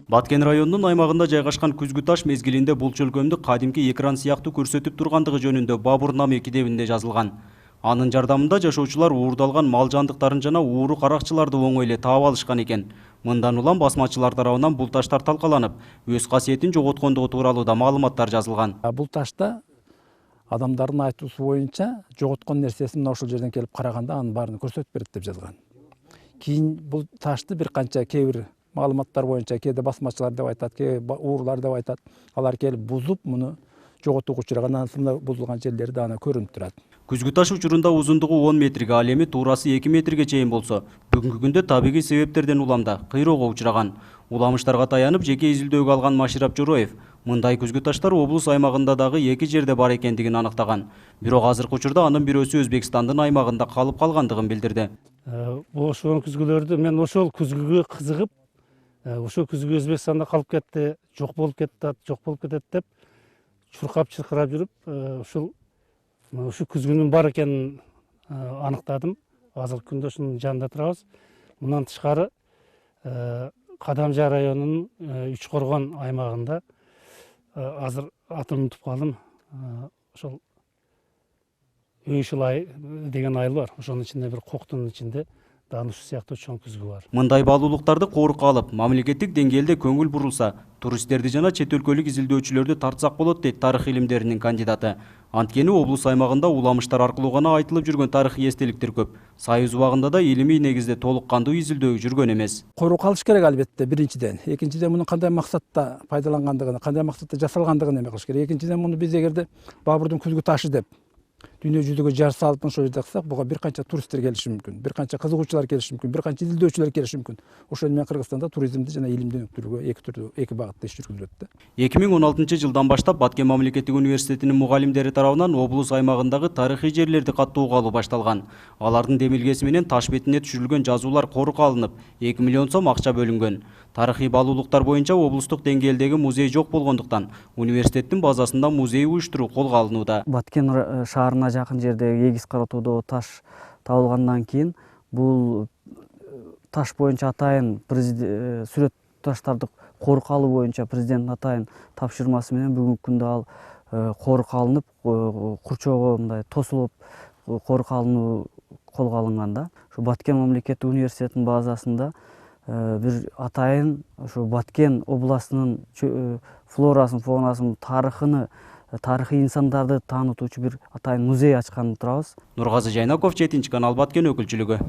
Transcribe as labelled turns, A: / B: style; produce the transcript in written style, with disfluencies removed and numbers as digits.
A: Баткен районунун аймагында жайгашкан Күзгү таш мезгилинде бул чөлкөмдү кадимки экран сыяктуу көрсөтүп тургандыгы жөнүндө Бабурнаме китебинде жазылган. Анын жардамында жашоочулар уурдалган мал жандыктарын жана ууру каракчыларды оңой эле таап алышкан экен. Мындан улам басмачылар тарабынан бул таштар талкаланып, өз касиетин жоготкондугу тууралуу да маалыматтар жазылган.
B: Бул ташта адамдардын айтуусу боюнча жоготкон нерсесин мына ушул жерден келип караганда анын баарын көрсөтүп берет деп жазган. Кийин бул ташты бир канча кээ маалыматтар боюнча кээде басмачылар деп айтат, кээ уурлар деп айтат. Алар келип бузуп муну жоготууга учураган, анан бузулган жерлери да ана көрүнүп турат.
A: Күзгү таш учурунда узундугу 10 метрге, ал эми туурасы 2 метрге чейин болсо, бүгүнкү күндө табигый себептерден уламда кыйроого учураган. Уламыштарга таянып жеке изилдөөгө алган Маширап Жороев мындай күзгү таштар облус аймагында дагы 2 жерде бар экендигин аныктаган. Бирок азыркы учурда анын бирөөсү Өзбекстандын аймагында калып калгандыгын билдирди.
C: Ошол күзгүлөрдү мен ошол күзгүгө кызыгып, ошол күзгү Өзбекстанда калып кетти, жок болуп кетет деп чуркап чыркырап жүрүп, ушу күзгүнүн бар экенин аныктадым. Азыркы күндө ушунун жанында турабыз. Мындан тышкары Кадамжа районунун Үчкоргон аймагында азыр атын унутуп калдым. Ошол Өйшүл ай деген айыл бар. Ошонун ичинде бир коктун ичинде даны ушу сыяктуу чоң күзгү бар.
A: Мындай баалуулуктарды корукка алып, мамлекеттик деңгээлде көңүл бурулса, туристтерди жана чет өлкөлүк изилдөөчүлөрдү тартсак болот дейт тарых илимдеринин кандидаты. Анткени облус аймагында уламыштар аркылуу гана айтылып жүргөн тарыхый эстеликтер көп. Союз убагында да илимий негизде толук кандуу изилдөө жүргөн эмес.
B: Корукка алыш керек албетте, биринчиден. Экинчиден мунун кандай максатта пайдалангандыгын, кандай максатта жасалгандыгын эме кылыш керек. Экинчиден муну биз эгерде Бабурдун күзгү ташы деп дүйнө жүзүгө жар салып ошол жерде кылсак, буга бир канча туристтер келиши мүмкүн, бир канча кызыгуучулар келиши мүмкүн, бир канча изилдөөчүлөр келиши мүмкүн. Ошол менен Кыргызстанда туризмди жана илимди өнүктүрүүгө эки багытта иш жүргүзүлөт да.
A: 2016 жылдан баштап Баткен мамлекеттик университетинин мугалимдери тарабынан облус аймагындагы тарыхый жерлерди каттоого алуу башталган. Алардын демилгеси менен таш бетине түшүрүлгөн жазуулар корукка алынып, 2 миллион сом акча бөлүнгөн. Тарыхый баалуулуктар боюнча облустук деңгээлдеги музей жок болгондуктан университеттин базасында музей уюштуруу колго алынууда.
D: Баткен шаарына жакын жерде Эгиз Каратоодо таш табылгандан кийин бул таш боюнча атайын сүрөт таштарды корукка алуу боюнча президенттин атайын тапшырмасы менен бүгүнкү күндө ал корукка алынып, курчоого мындай тосулуп корукка алынуу колго алынган да. Ушу Баткен мамлекеттик университетинин базасында бир атайын ушу Баткен областынын флорасын, фаунасын, тарыхыны, тарыхый инсандарды таанытуучу бир атайын музей ачканын турабыз.
A: Нургазы Жайнаков, 7 канал, Баткен өкүлчүлүгү.